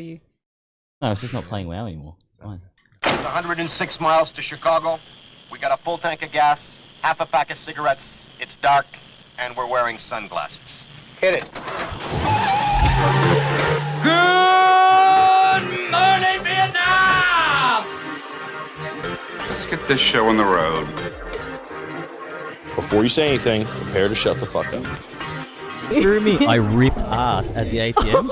you. No, it's just not playing WoW anymore. It's fine. It's 106 miles to Chicago. We got a full tank of gas, half a pack of cigarettes. It's dark, and we're wearing sunglasses. Hit it. Good morning, Vietnam! Let's get this show on the road. Before you say anything, prepare to shut the fuck up. Screw me. I ripped ass at the ATM.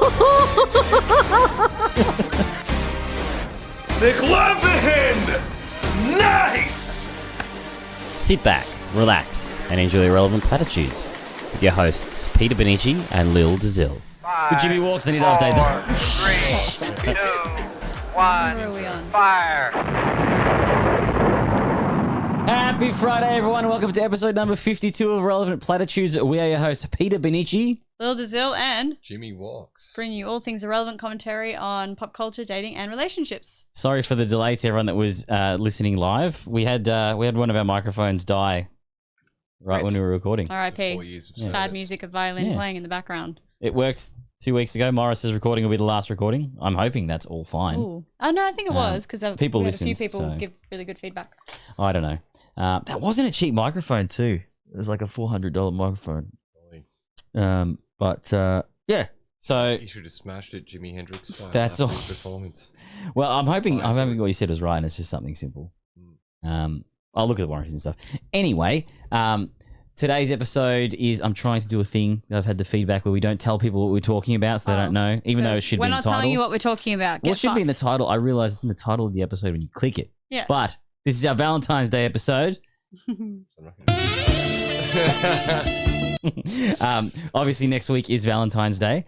McLovin! Nice! Sit back, relax, and enjoy Irrelevant Platitudes with your hosts, Peter Benici and Lil Dazil. With Jimmy Walks, they need to update that. 3, 2, 1, Where are we on? fire. Happy Friday, everyone. Welcome to episode number 52 of Irrelevant Platitudes. We are your hosts, Peter Benici. Lil Dazil and Jimmy Walks. bring you all things irrelevant commentary on pop culture, dating, and relationships. Sorry for the delay to everyone that was listening live. We had one of our microphones die right when we were recording. 4 R.I.P. years of Sad service. music of violin Yeah. playing in the background. It worked 2 weeks ago. Morris's recording will be the last recording. I'm hoping that's all fine. Ooh. Oh, no, I think it was because people we had a few listened, people so- give really good feedback. I don't know. That wasn't a cheap microphone too. It was like a $400 microphone. Yeah. So He should have smashed it, Jimi Hendrix style. That's after all. his performance. well, I'm hoping Fine, what you said was right, and it's just something simple. I'll look at the warranties and stuff. Anyway, today's episode is I'm trying to do a thing that I've had the feedback where we don't tell people what we're talking about, so they don't know, even So though it should be we're in the not title. telling you what we're talking about. Well, it Get should be in the fucked. title. I realize it's in the title of the episode when you click it. Yes. But this is our Valentine's Day episode. I'm not gonna- Obviously, next week is Valentine's Day,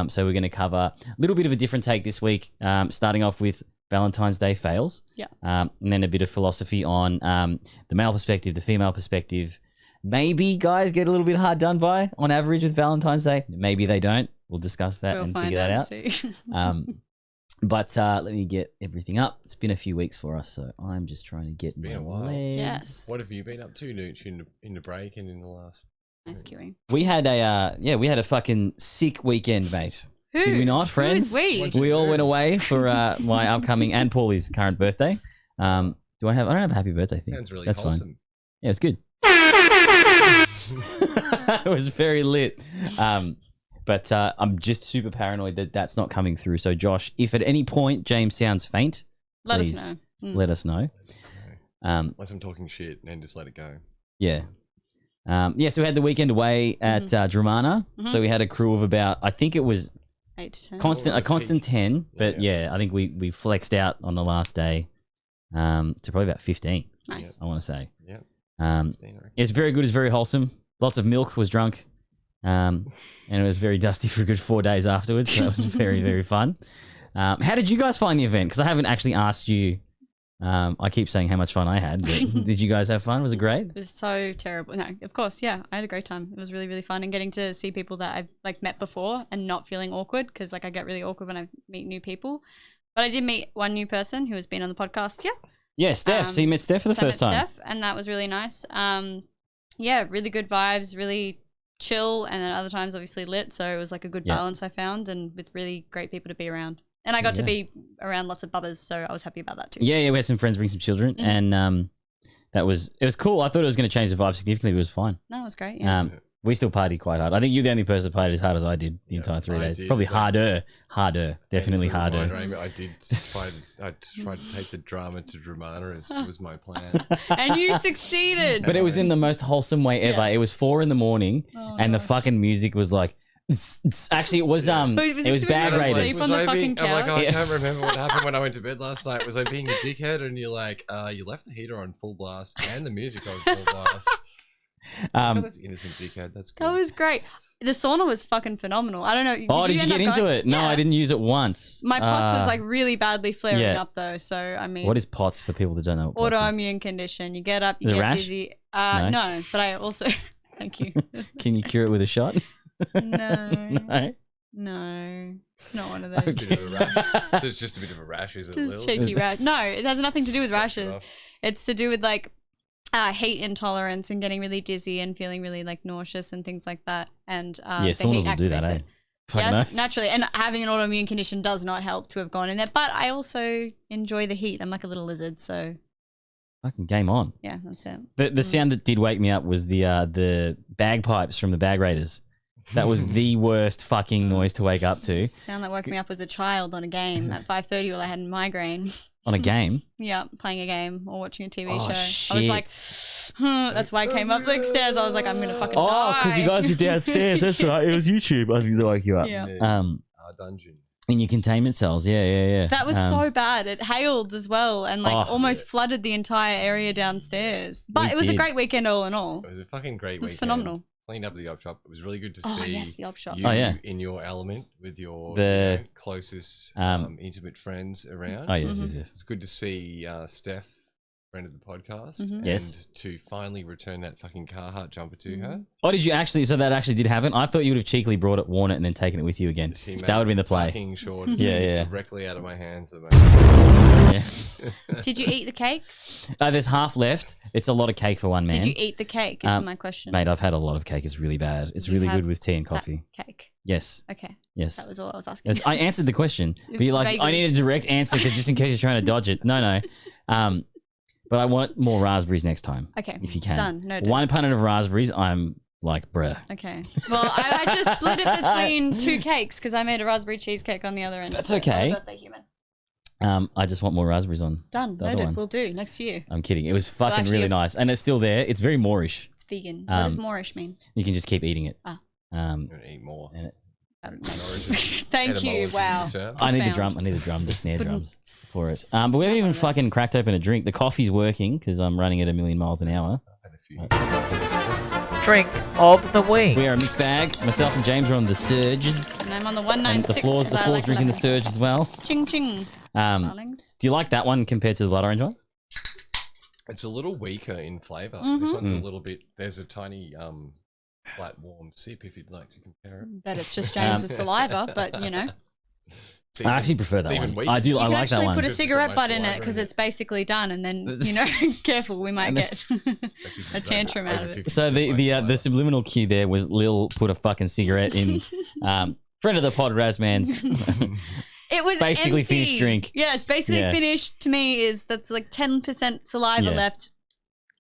so we're going to cover a little bit of a different take this week, starting off with Valentine's Day fails, Yeah. and then a bit of philosophy on the male perspective, the female perspective. Maybe guys get a little bit hard done by on average with Valentine's Day. Maybe they don't. We'll discuss that We'll and find figure that out. and see. But let me get everything up. It's been a few weeks for us, so I'm just trying to get Been my a while. legs. Yes. What have you been up to, Nooch, in the break and in the last? Nice queuing. We had a fucking sick weekend, mate. Who? Did we not, Who friends? is we? What'd you We all do? went away for my upcoming and Paulie's current birthday. I don't have a happy birthday thing. Sounds really That's wholesome. fine. Yeah, it was good. It was very lit. But I'm just super paranoid that that's not coming through. So, Josh, if at any point James sounds faint, Let please us know. let us know. Unless I'm talking shit, and then just let it go. Yeah. So we had the weekend away at Dramana. So we had a crew of about, I think it was 8 to 10. What was a the constant peak? 10, but Yeah. yeah, I think we flexed out on the last day to probably about 15, Nice. I want to say. Yeah. 16, I reckon. It's very good. It's very wholesome. Lots of milk, was drunk. And it was very dusty for a good 4 days afterwards. So that was very, very fun. How did you guys find the event? Because I haven't actually asked you. I keep saying how much fun I had, but did you guys have fun? Was it great? It was so terrible. No, of course, yeah. I had a great time. It was really, really fun, and getting to see people that I've met before and not feeling awkward, because I get really awkward when I meet new people. But I did meet one new person who has been on the podcast. Yeah, Yeah, Steph. So you met Steph for the so I met first time. Steph, and that was really nice. Yeah, really good vibes, really chill, and then other times obviously lit. So it was like a good Yeah. balance I found, and with really great people to be around. And I got to be around lots of bubbers, so I was happy about that too. Yeah, we had some friends bring some children, and it was cool. I thought it was going to change the vibe significantly. But it was fine. No, it was great. Yeah. We still partied quite hard. I think you're the only person that partied as hard as I did the entire 3 I days. did, Probably so- harder, definitely And so harder. I did decide. I tried to take the drama to Dramana as was my plan. And you succeeded. But it was in the most wholesome way ever. Yes. It was 4 a.m, and the fucking music was like. Actually, it was Wait, it this was when you bag were rated. asleep? Was on the I fucking being, I'm like, couch? I can't remember what happened when I went to bed last night. Was I being a dickhead? And you're like, you left the heater on full blast and the music on full blast. Oh, that's innocent dickhead. That's good. That was great. The sauna was fucking phenomenal. I don't know. Did you end get up into going? it? No, Yeah. I didn't use it once. My POTS was like really badly flaring yeah. up though. So I mean, What is POTS for people that don't know? What POTS is? autoimmune condition? You get up, you Is it a get rash? dizzy. No. No, but I also thank you. Can you cure it with a shot? No, No. no, it's not one of those. It's a bit of a rash. So it's just a bit of a rash, is it, Just Lil? cheeky rash. No, it has nothing to do with rashes. off. It's to do with like heat intolerance and getting really dizzy and feeling really like nauseous and things like that. And Yeah, the saunas heat will do that, activates eh? it. Fucking Yes, oath. naturally. And having an autoimmune condition does not help to have gone in there. But I also enjoy the heat. I'm like a little lizard, so Fucking game on. yeah, that's it. The sound that did wake me up was the bagpipes from the Bag Raiders. That was the worst fucking noise to wake up to Sound that woke me up as a child on a game at 5:30 while I had a migraine. on a game. Yeah, playing a game or watching a TV Oh, show. I was like, that's why I came up the stairs. I was like, I'm gonna fucking die. because you guys were downstairs. That's right. It was YouTube. I think they woke you up. Yeah. Our dungeon. In your containment cells. Yeah. That was so bad. It hailed as well and like almost flooded the entire area downstairs. But it was a great weekend all in all. It was a fucking great weekend. It was phenomenal. Cleaned up the op shop. It was really good to Oh, see yes, the op shop. you Oh, yeah. in your element with your The- closest intimate friends around. Oh, yes. It's good to see Steph, friend of the podcast, and Yes. to finally return that fucking Carhartt jumper to her. Oh, did you actually? So that actually did happen? I thought you would have cheekily brought it, worn it, and then taken it with you again. She That would have been the play. Fucking sure to Yeah, take it yeah. directly out of my hands. Yeah. Did you eat the cake? There's half left. It's a lot of cake for one man. Did you eat the cake? Is my question. Mate, I've had a lot of cake. It's really bad. It's Did you really have good with tea and that coffee. Cake. Yes. Okay. Yes. That was all I was asking. Yes, I answered the question, but you're like, I Vaguely. need a direct answer because just in case you're trying to dodge it. No. But I want more raspberries next time. Okay. If you can. Done. Noted. One punnet of raspberries, I'm like, bruh. Okay. Well, I had to split it between two cakes because I made a raspberry cheesecake on the other end. That's So, okay. happy birthday, human. I just want more raspberries on. Done. the other Noted. one. We'll do next year. I'm kidding. It was fucking actually- really nice. And it's still there. It's very Moorish. It's vegan. What does Um, Moorish mean? You can just keep eating it. Ah. I'm gonna eat more. And it, I don't know. Etymology. Thank you. Wow. term. I need the Profound. drum. I need the snare drums for it. But we haven't even fucking cracked open a drink. The coffee's working because I'm running at 1,000,000 miles an hour. I've had a few. Drink of the week. We are a mixed bag. Myself and James are on the surge. And I'm on the And 196. the floor's because I like drinking the 11. surge as well. Ching ching. Darlings. Do you like that one compared to the blood orange one? It's a little weaker in flavor. Mm-hmm. This one's a little bit. There's a tiny flat warm sip if you'd like to compare it. Bet it's just James's saliva, but you know. It's I actually prefer that it's even one. weaker. I do. You I can like that actually one. put a Just got cigarette my butt in it saliva because in it's basically done, and then you know, careful, we might And get a tantrum out of it. So the subliminal cue there was Lil put a fucking cigarette in. Friend of the pod, Razman's. It was Basically empty. finished drink. Yeah, it's basically Yeah. finished. To me, is that's like 10% saliva Yeah. left,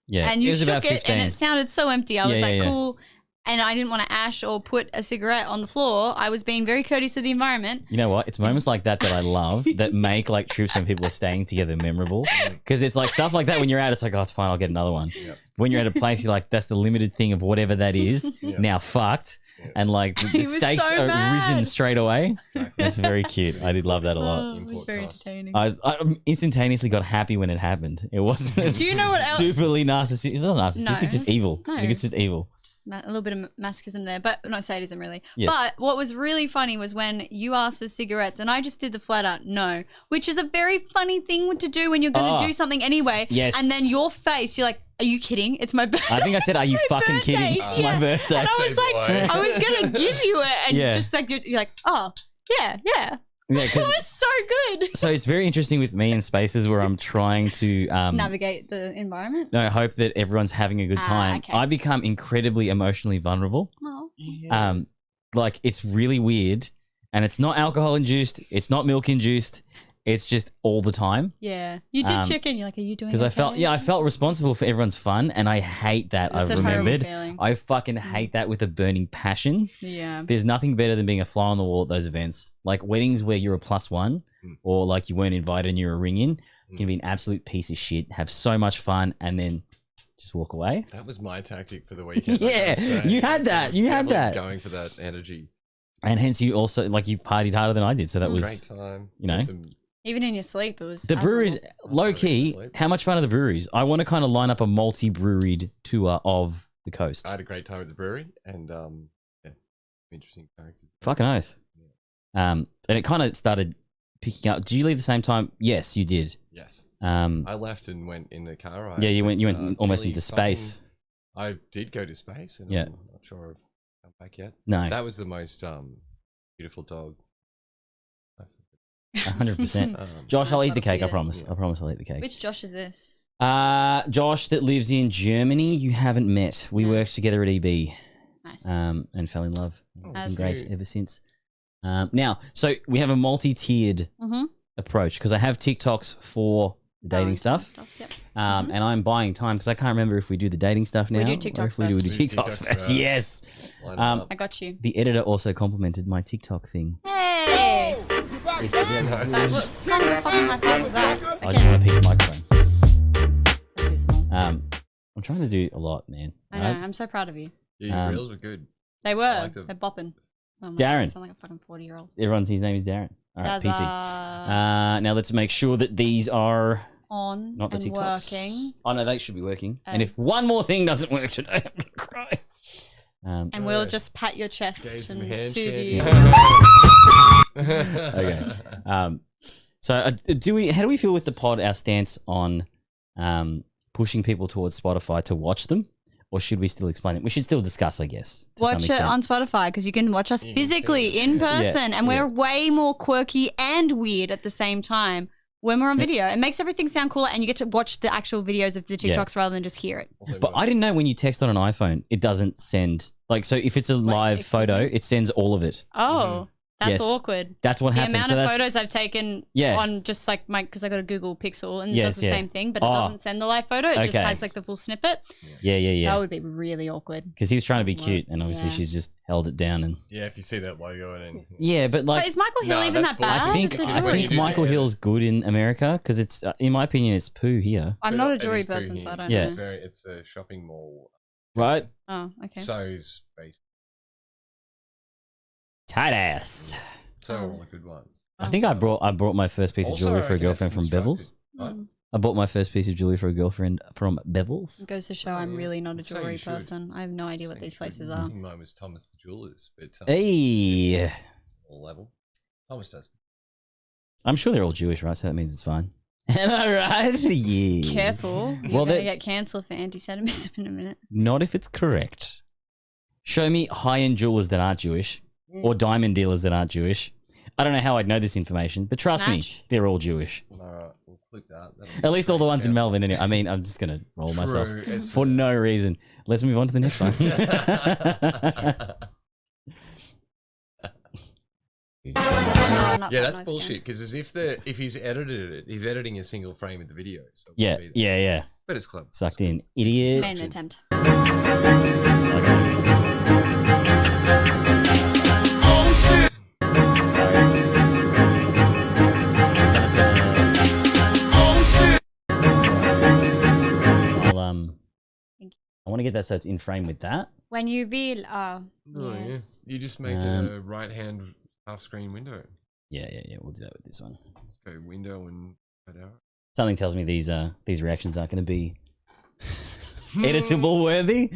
Yeah, and you it was shook about it, 15. and it sounded so empty. I was Yeah, like, yeah, yeah. cool. And I didn't want to ash or put a cigarette on the floor. I was being very courteous to the environment. You know what? It's moments like that that I love that make like trips when people are staying together memorable. Because it's like stuff like that when you're out, it's like, oh, it's fine, I'll get another one. When you're at a place, you're like, that's the limited thing of whatever that is. Now fucked. And like the was stakes so are mad. risen straight away. That's very cute. I did love that a lot. Oh, it was Import very cost. entertaining. I instantaneously got happy when it happened. It wasn't Do you know what else- superly narcissistic. It's not narcissistic, No. just evil. No. I think it's just evil. Just a little bit of masochism there, but no sadism really. Yes. But what was really funny was when you asked for cigarettes and I just did the flat out no, which is a very funny thing to do when you're going to Oh. do something anyway. Yes. And then your face, you're like, are you kidding? It's my birthday. I think I said, are you It's my fucking birthday. kidding? It's my Yeah. birthday. And I was like, Boy. I was going to give you it. And Yeah. just like, you're like, oh, yeah. Yeah, It 'cause- was so good. so it's very interesting with me in spaces where I'm trying to Navigate the environment. no, hope that everyone's having a good time. okay. I become incredibly emotionally vulnerable. Oh. Like it's really weird, and it's not alcohol induced. It's not milk induced. It's just all the time. Yeah. You did Um, check in. You're like, are you doing Because okay? I felt responsible for everyone's fun, and I hate that. It's I've a terrible remembered. feeling. I fucking hate that with a burning passion. Yeah. There's nothing better than being a fly on the wall at those events. Like weddings where you're a +1 or like you weren't invited and you're a ring-in. You can be an absolute piece of shit, have so much fun, and then just walk away. That was my tactic for the weekend. Yeah, you had that. You had that. Going for that energy. And hence you also, like you partied harder than I did. So that was, Great time. you know. Had some- Even in your sleep, it was the breweries, low key, how much fun are the breweries? I want to kind of line up a multi-breweried tour of the coast. I had a great time at the brewery and yeah, interesting characters. Fucking oath. And it kind of started picking up. Did you leave the same time? Yes, you did. Yes. Um, I left and went in the car. yeah, you went almost nearly into space. I did go to space and Yeah. I'm not sure I've come back yet. No, That was the most beautiful dog. 100%. Um, Josh, I'll Nice eat the little cake. I kid. promise. I promise I'll eat the cake. Which Josh is this? Josh that lives in Germany. You haven't met. We No. worked together at EB. Nice. And fell in love. It's As- been great ever since. Now, so we have a multi-tiered Mm-hmm. approach because I have TikToks for the dating stuff. Yep. And I'm buying time because I can't remember if we do the dating stuff now. We do or TikToks if we do first. TikToks first. Yes. Line Um, up. I got you. The editor also complimented my TikTok thing. Hey! It's, What kind of a fucking high five was that? I just want to pick the microphone. That'd be small. I'm trying to do a lot, man. I know. I'm so proud of you. Yeah, your reels were good. They were. I liked them. They're bopping. Oh my Darren. God, I sound like a fucking 40-year-old. Everyone's his name is Darren. All right, PC. That's Now let's make sure that these are on not the and TikToks. working. Oh no, they should be working. Oh. And if one more thing doesn't work today, I'm gonna cry. And we'll just pat your chest Gave some and hand soothe shake. you. Okay. So how do we feel with the pod? Our stance on pushing people towards Spotify to watch them, or should we still explain it? We should still discuss, I guess. to some Watch it extent. on Spotify because you can watch us physically in person, and we're way more quirky and weird at the same time when we're on video. It makes everything sound cooler, and you get to watch the actual videos of the TikToks rather than just hear it. But I didn't know when you text on an iPhone, it doesn't send so if it's a live excuse photo, me? it sends all of it. Oh, that's Yes. awkward. That's what The happens. amount So of that's- photos I've taken Yeah. on just like because I got a Google Pixel and it Yes, does the yeah. same thing, but it Oh. doesn't send the live photo. It just Okay. has like the full snippet. Yeah. That would be really awkward. Because he was trying to be What? cute, and obviously Yeah. she's just held it down. And Yeah, if you see that logo and then yeah, but like But is Michael Hill No, even that's that bad? I think it's a I jury. think Michael Hill's good in America because it's in my opinion it's poo here, I'm But not a it jury is person, pretty so I don't Yeah. It's know. it's a shopping mall. right? Oh, okay. So is based. Tight ass. So all the good ones. I think I brought my first piece of Also, jewelry I for a reckon it's girlfriend from Bevel's. constructed. What? I bought my first piece of jewelry for a girlfriend from Bevel's. It goes to show I'm yeah. really not a So jewelry you should. person. I have no idea what Saying these should. places I are. think mine was Thomas the Jewelers, but Hey, all level. Thomas does. I'm sure they're all Jewish, right? So that means it's fine. Am I right? Yeah. Careful. You're Well, going to that- get cancelled for anti-Semitism in a minute. Not if it's correct. Show me high-end jewelers that aren't Jewish or diamond dealers that aren't Jewish. I don't know how I'd know this information, but trust me, Snatch. they're all Jewish. All right, we'll click that. That'll be At least all the great. ones in Melbourne. Anyway. I mean, I'm just gonna roll myself True, it's for fair. no reason. Let's move on to the next one. No, not Yeah, that that's noise bullshit. Because as if he's edited it, he's editing a single frame of the video. So it yeah, won't be there. yeah. But it's clever. Sucked in, idiot. Made an attempt. I want to get that so it's in frame with that. When you will, Oh, yes. yeah. You just make a right hand half screen window. Yeah. We'll do that with this one. Let's go window and cut out. Something tells me these reactions aren't going to be editable worthy.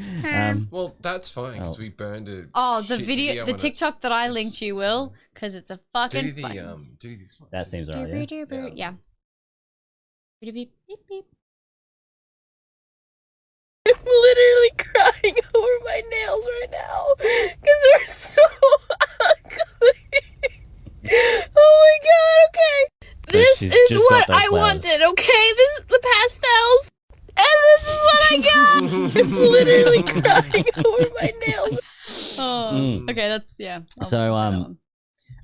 Well, that's fine because Oh. we burned it. Oh, the video, the TikTok that I linked you, Will, because it's a fucking Do funny. do this one. That seems alright. Yeah. Yeah. Beep, beep, beep, beep. I'm literally crying over my nails right now because they're so ugly. Oh my god, okay. So This she's is just got what those I flowers. wanted, okay? This is the pastels. And this is what I got. I'm literally crying over my nails. Oh, Mm. okay, that's yeah. I'll So, put that on.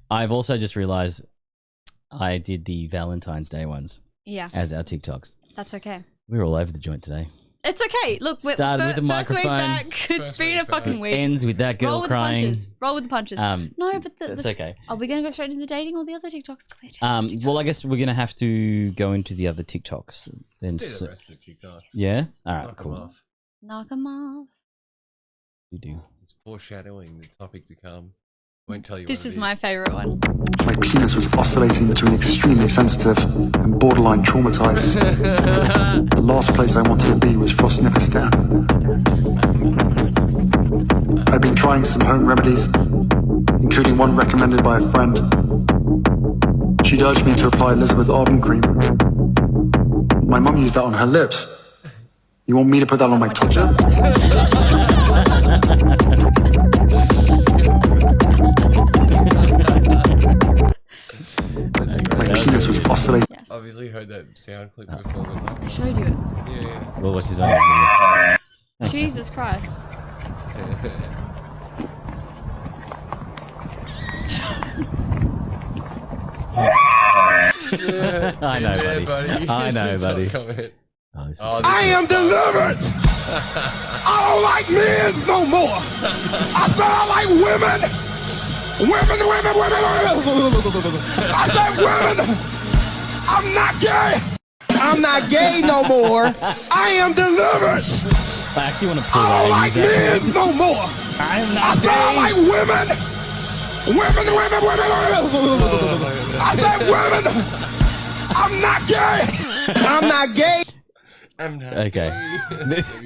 I've also just realized I did the Valentine's Day ones Yeah, as our TikToks. that's okay. We were all over the joint today. It's okay. Look, we're Started with the first week microphone. back. It's First been week a fucking back. week. Ends with that girl Roll with crying. the punches. Roll with the punches. No, but that's this, okay. Are we gonna go straight into dating or the other TikToks? Well, I guess we're gonna have to go into the other TikToks. Then, Do so- the rest of the TikTok. yeah. All right. Knock 'em Cool. off. Knock 'em off. You do. It's foreshadowing the topic to come. Won't tell you. This what is it my favorite one. My penis was oscillating between extremely sensitive and borderline traumatized. The last place I wanted to be was Frostnipistan. I've been trying some home remedies, including one recommended by a friend. She'd urged me to apply Elizabeth Arden cream. My mum used that on her lips. You want me to put that on my todger? My penis was oscillating. Yes. Obviously heard that sound clip before. But I showed you it. yeah. Well, what's his one? Jesus Christ. I know, Yeah, buddy. I know, buddy. Comment. Oh, this is I am delivered. I don't like men no more. I said I like women. Women. I said women. I'm not gay. I'm not gay no more. I am delivered. I actually want to pull I that don't and like use that. men no more. I'm I not said I gay. like women. Women. I said women. I'm not gay. I'm not gay. I'm not Okay. gay. This-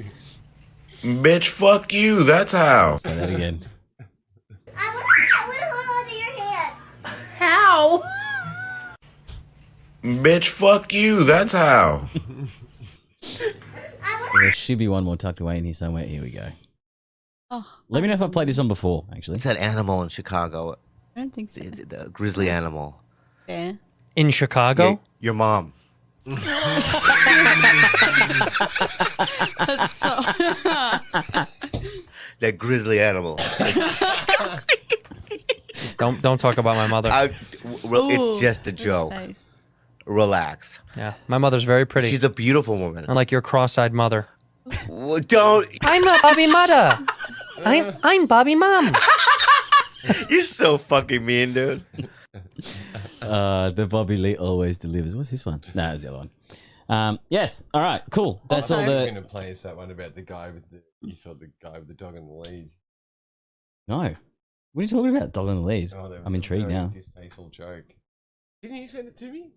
Bitch, fuck you. That's how. Let's try that again. I want to hold on to your hand. How? Bitch, fuck you. That's how. There should be one more tucked away in here somewhere. Here we go. Oh, Let me know if I've played this one before, actually. It's that animal in Chicago, I don't think so. the grizzly animal. Yeah. In Chicago? Your mom. That's so. That grizzly animal. Don't talk about my mother. It's just a joke. Nice. Relax. Yeah, my mother's very pretty. She's a beautiful woman. Unlike your cross-eyed mother. Well, don't. I'm not Bobby Mother. I'm Bobby Mom. You're so fucking mean, dude. The Bobby Lee always delivers. What's this one? No, it was the other one. Yes. All right. Cool. That's all I'm the. going to play us that one about the guy with the. You saw the guy with the dog in the lead. No. What are you talking about? Dog on the lead. Oh, that was I'm a intrigued very now. Distasteful joke. Didn't you send it to me?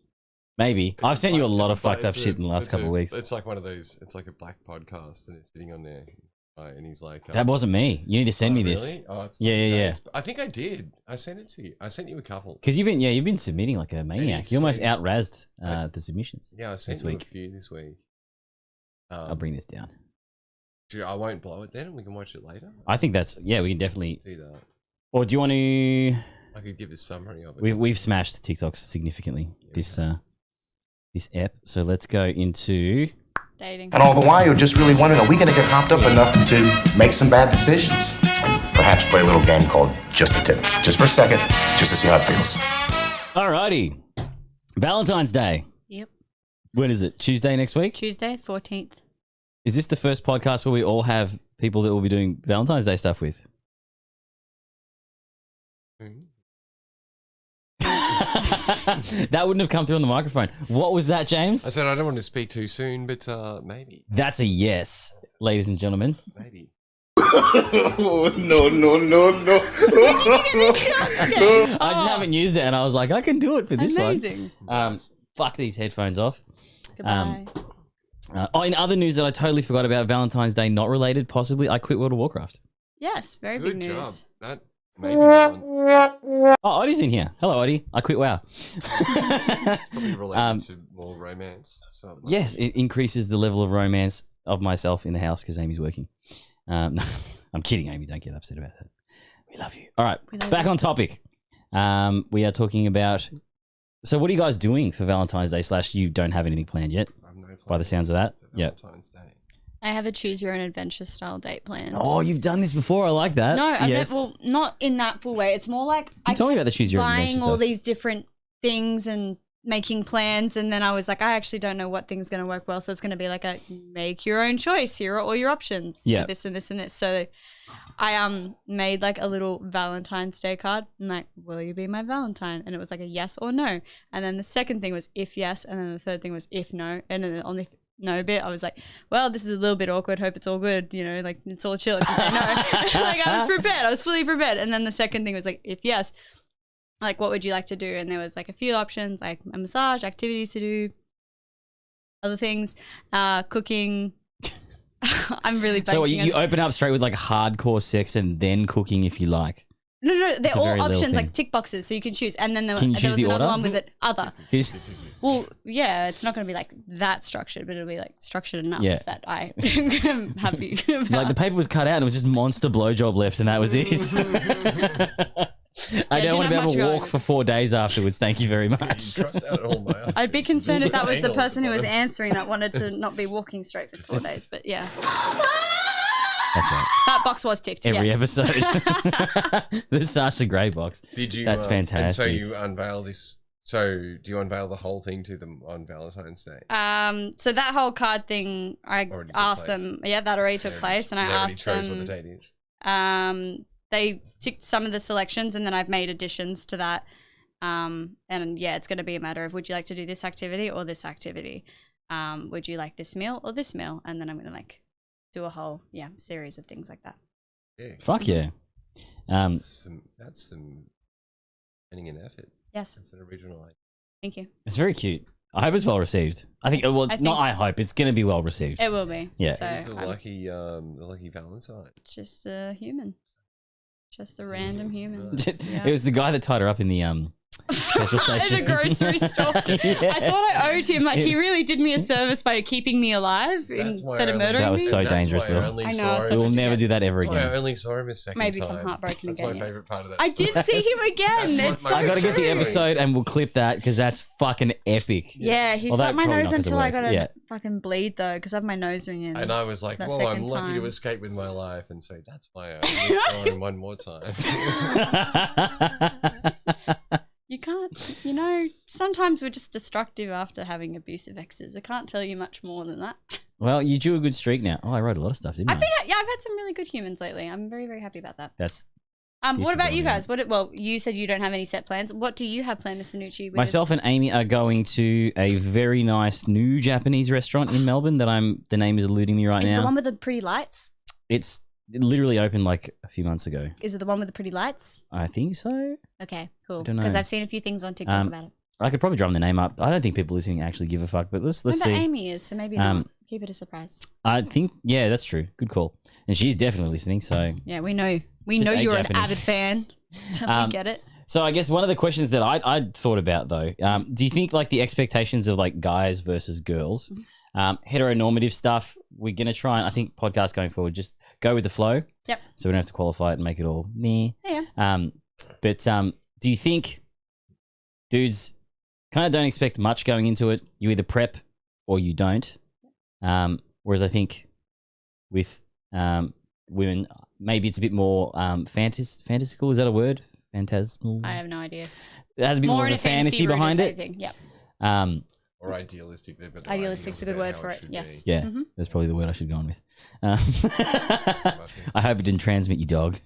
Maybe. I've sent you a lot of It's like- fucked up it's shit in the last it's couple of weeks. It's like one of those. It's like a black podcast, and it's sitting on there, and he's like, That wasn't me. You need to send me this. Really? Oh, it's Yeah, yeah, yeah. I think I did. I sent it to you. I sent you a couple. Because you've been submitting like a maniac. is You almost so- out-razzed the submissions. Yeah, I sent this you week. a few this week. I'll bring this down. I won't blow it then, and we can watch it later. I think that's we can definitely. Do that. Or do you want to? I could give a summary of it. We've smashed TikToks significantly this ep. So let's go into Dating. And all the while, you're just really wondering, are we going to get hopped up enough to make some bad decisions? Perhaps play a little game called Just a Tip. Just for a second, just to see how it feels. Alrighty. Valentine's Day. Yep. When is it? Tuesday next week? Tuesday, 14th. Is this the first podcast where we all have people that we'll be doing Valentine's Day stuff with? That wouldn't have come through on the microphone. What was that, James? I said I don't want to speak too soon, but maybe. That's a yes, ladies and gentlemen. Maybe. No. I just haven't used it, and I was like, I can do it for this Amazing. one. Fuck these headphones off. Goodbye. In other news that I totally forgot about, Valentine's Day, not related, possibly, I quit World of Warcraft. Yes, very Good big job. news. That maybe one. Oh, Oddie's in here. Hello, Oddie. I quit WoW. Probably related to more romance. So Yes, it increases the level of romance of myself in the house because Amy's working. No, I'm kidding, Amy. Don't get upset about that. We love you. All right, back on topic. We are talking about. So, what are you guys doing for Valentine's Day? / you don't have anything planned yet? By the sounds of that, yeah. Valentine's Day. I have a choose your own adventure style date planned. Oh, you've done this before. I like that. No, yes. well, not in that full way. It's more like You told me about the choose your own adventure buying all stuff. these different things and making plans, and then I was like, I actually don't know what thing's going to work well, so it's going to be like a make your own choice. Here are all your options. Yeah. For this and this and this. So I made like a little Valentine's Day card. I'm like, will you be my Valentine? And it was like a yes or no. And then the second thing was if yes, and then the third thing was if no. And then on the no bit, I was like, well, this is a little bit awkward. Hope it's all good. You know, like it's all chill if you say no. Like I was prepared. I was fully prepared. And then the second thing was like, if yes, like what would you like to do? And there was like a few options, like a massage, activities to do, other things, cooking. I'm really So banking you on- open up straight with like hardcore sex and then cooking if you like. No, It's they're a very all little options, thing. like tick boxes, so you can choose. And then there, Can you there choose was the another order? one with it, other. Well, yeah, it's not going to be like that structured, but it'll be like structured enough Yeah. that I am happy about. Like the paper was cut out and it was just monster blowjob left and that was it. I don't want to be able to walk for 4 days afterwards. Thank you very much. I'd be concerned if that was the person who was answering that wanted to not be walking straight for 4 days, but yeah. That's right. That box was ticked, Every yes. episode. The Sasha Grey box. Did you? That's fantastic. And so you unveil this So, do you unveil the whole thing to them on Valentine's Day? So that whole card thing, I Already took asked place. them. Yeah, that already took place, and I You already asked chose them. what the date is. They ticked some of the selections, and then I've made additions to that. And yeah, it's going to be a matter of, would you like to do this activity or this activity? Would you like this meal or this meal? And then I'm going to like do a whole series of things like that. Yeah. Fuck yeah. That's some planning and effort. Yes. That's an original idea. Thank you. It's very cute. I hope it's well received. I think. Well, it's not. I hope it's going to be well received. It will be. Yeah. So It's the lucky Valentine. just a human. Just a random human. It was the guy that tied her up in the petrol At station. the grocery store. Yeah. I thought I owed him. Like, he really did me a service by keeping me alive instead of murdering That was me. so dangerous. why I Though. only I know, saw it's him. We will never do that ever That's why I again. only saw him a second Maybe time. become heartbroken That's again. my favorite part of that. I did see him again. That's It's what so my- I got to get the true. episode and we'll clip that because that's fucking epic. Yeah, he Well, slapped that my probably nose not 'cause it until I worked. got to Yeah. fucking bleed though, because I have my nose ringing. And I was like, that "Whoa, I'm second lucky to time. escape with my life," and so that's why I only saw him one more time. You can't, sometimes we're just destructive after having abusive exes. I can't tell you much more than that. Well, you drew a good streak now. Oh, I wrote a lot of stuff, didn't I? I've had some really good humans lately. I'm very, very happy about that. That's What is about the you one, guys? Well, you said you don't have any set plans. What do you have planned, Mr. Nucci? myself and Amy are going to a very nice new Japanese restaurant in Melbourne that the name is eluding me right Is it now. the one with the pretty lights? It literally opened like a few months ago. Is it the one with the pretty lights? I think so. Okay, cool. don't know. Because I've seen a few things on TikTok about it. I could probably drum the name up. I don't think people listening actually give a fuck, but let's Remember see. Amy is, so maybe not. Keep it a surprise. I think that's true. Good call. And she's definitely listening. So Yeah, we know. We Just know a you're Japanese. an avid fan. We get it. So I guess one of the questions that I'd thought about though, do you think like the expectations of like guys versus girls, heteronormative stuff, we're gonna try and I think podcasts going forward just go with the flow. Yep. So we don't have to qualify it and make it all meh. Yeah. But do you think dudes kind of don't expect much going into it? You either prep or you don't. Whereas I think with women, maybe it's a bit more fantasical. Is that a word? Phantasmal. I have no idea. It has a bit more, in of a fantasy rooted behind it. thing. Yep. Or idealistic. They've got the Idealistic's a good ideals word for about it. how Yes. should be. Yeah, Mhm. that's probably the word I should go on with. I hope it didn't transmit, you dog.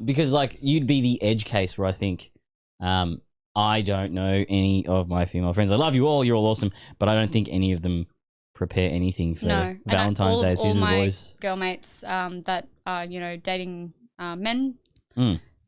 Because like you'd be the edge case where I think I don't know any of my female friends. I love you all, you're all awesome, but I don't think any of them prepare anything for No. Valentine's Day. It's All usually the my boys. girl mates that are, dating men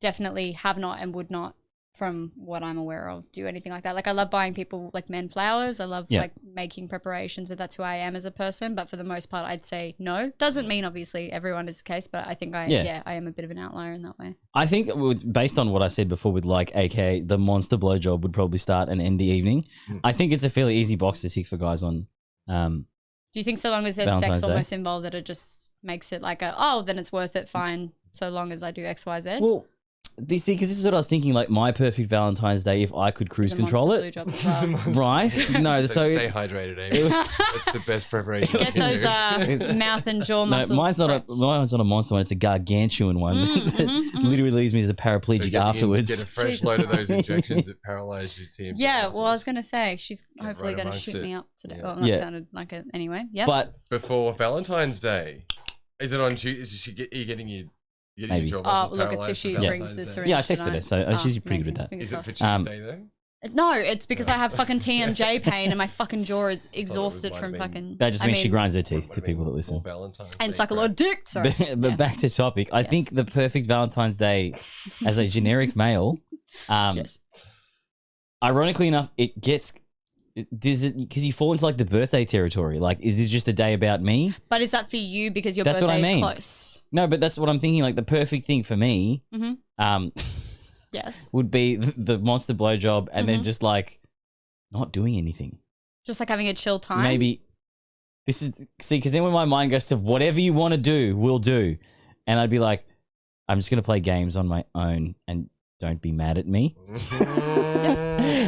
definitely have not and would not, from what I'm aware of, do anything like that. Like I love buying people like men flowers. I love like making preparations, but that's who I am as a person. But for the most part, I'd say no. Doesn't mean obviously everyone is the case, but I think I am a bit of an outlier in that way. I think based on what I said before with like, aka the monster blowjob would probably start and end the evening. I think it's a fairly easy box to tick for guys on. Do you think so long as there's Valentine's sex Day. almost involved that it just makes it like then it's worth it, fine, so long as I do X, Y, Z? Well, because this is what I was thinking. Like my perfect Valentine's Day, if I could cruise Is a control monster it, blowjob as well. right? No, So stay hydrated, Amy. That's the best preparation. Get those mouth and jaw No, muscles. mine's not a monster one. It's a gargantuan one that literally leaves me as a paraplegic afterwards. Get a fresh load of those injections that paralyze your team. Yeah, well, I was going to say, she's hopefully right going to amongst shoot it. me up today. Yeah. Well, that Yeah. sounded like it anyway. Yeah. But before Valentine's Day, is it on Tuesday? Are you getting your Maybe. jaw Oh, muscles look, it's if paralyzed she for brings Valentine's the Day? syringe yeah, I texted her, tonight. so she's pretty good amazing. at that. Fingers Is it for crossed. Tuesday though? No, it's because I have fucking TMJ pain and my fucking jaw is might exhausted have from been- fucking. That just I means she mean, grinds her teeth Would to have people been that listen. more Valentine's and Day suck a lot of dick. Sorry. But back to topic. I think the perfect Valentine's Day, as a generic male, ironically enough, it gets. Does it because you fall into like the birthday territory? Like, is this just a day about me? But is that for you because your That's what birthday I mean. is close? No, but that's what I'm thinking. Like the perfect thing for me, Yes. would be the monster blowjob, and then Mhm. just like not doing anything. Just like having a chill time. Maybe this is because then when my mind goes to whatever you want to do, we'll do, and I'd be like, I'm just gonna play games on my own and don't be mad at me.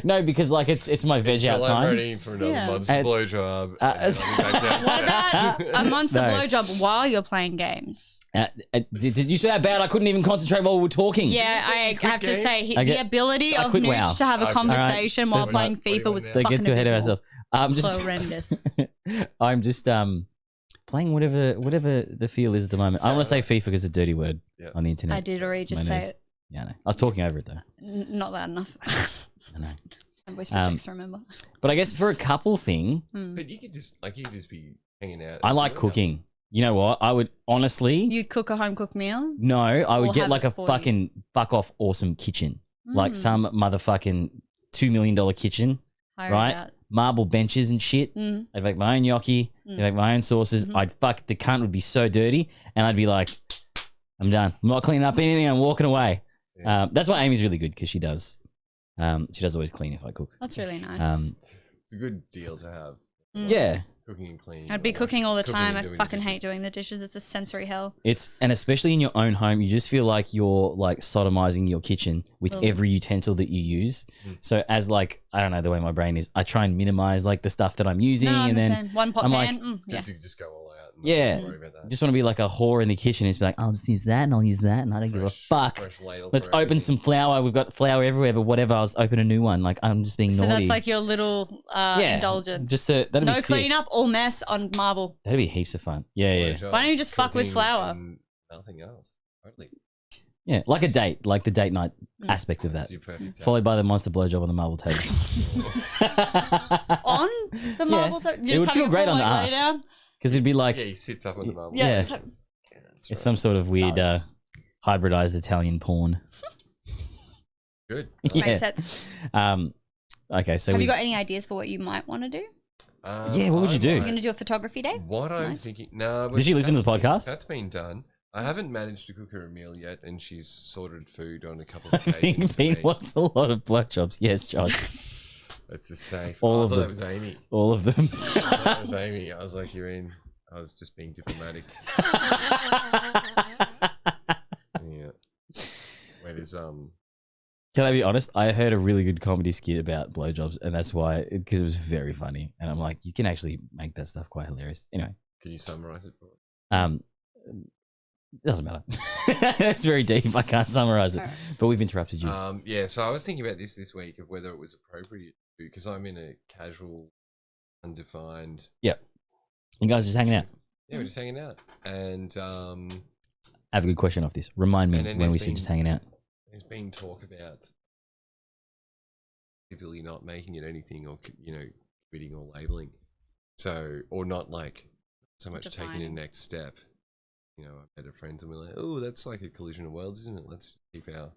No, because like it's my veg out time. Ready for another monster blowjob. What about a monster blowjob while you're playing games? Did you say how bad I couldn't even concentrate while we were talking? Yeah, I have to say the ability of Nooch to have a conversation while playing FIFA was fucking get too ahead of ourselves. Horrendous. I'm just playing whatever the feel is at the moment. I want to say FIFA because it's a dirty word on the internet. I did already just say it. Yeah, I know. I was talking over it though. Not loud enough. I know. My voice projects, remember. But I guess for a couple thing, but you could just be hanging out. I like cooking. You know what? I would honestly. You'd cook a home cooked meal? No, I would get like a fucking fuck off awesome kitchen, like some motherfucking $2 million kitchen, right? Marble benches and shit. I'd make my own gnocchi. I'd make my own sauces. I'd fuck the cunt would be so dirty, and I'd be like, I'm done. I'm not cleaning up anything. I'm walking away. Yeah. That's why Amy's really good because she does. She does always clean if I cook. That's really nice. It's a good deal to have. Yeah. Cooking and cleaning. I'd be cooking all the time. I fucking hate doing the dishes. It's a sensory hell. And especially in your own home, you just feel like you're like sodomizing your kitchen with every utensil that you use. So as like, I don't know the way my brain is, I try and minimize like the stuff that I'm using. And then one pot I'm pan. Like, to just go all out. And worry about that. Just want to be like a whore in the kitchen and just be like, I'll just use that and I'll use that and I don't give a fuck. Let's open some flour. We've got flour everywhere, but whatever. I'll just open a new one. Like I'm just being naughty. So that's like your little indulgence. Just that'd no be cleanup or mess on marble. That'd be heaps of fun. Yeah. Why don't you just fuck with flour? Nothing else. Totally. Yeah, like a date, like the date night aspect of that. Followed by the monster blowjob on the marble table. On the marble table? It would feel great on the ass. Because it'd be like... Yeah, he sits up on the marble. Yeah. It's some sort of weird hybridized Italian porn. Good. Makes sense. Okay, so have you got any ideas for what you might want to do? Yeah, what would you do? You're going to do a photography day? What I'm thinking... No, did you listen to the podcast? That's been done. I haven't managed to cook her a meal yet, and she's sorted food on a couple of occasions. I think Pete wants a lot of blowjobs. Yes, Josh. That's a safe. All of them. That was Amy. All of them. That was Amy. I was like, you're in. I was just being diplomatic. Yeah. Wait, Can I be honest? I heard a really good comedy skit about blowjobs, and that's why, because it was very funny. And I'm like, you can actually make that stuff quite hilarious. Anyway. Can you summarize it for us? It doesn't matter. It's very deep. I can't summarize it. But we've interrupted you. Yeah, so I was thinking about this week of whether it was appropriate because I'm in a casual, undefined. Yeah. You guys are just hanging out. Yeah, we're just hanging out. And I have a good question off this. Remind me when we see just hanging out. There's been talk about actively not making it anything or, quitting or labeling. So, or not like so much taking the next step. I've had friends and we're like, oh, that's like a collision of worlds, isn't it? Let's keep our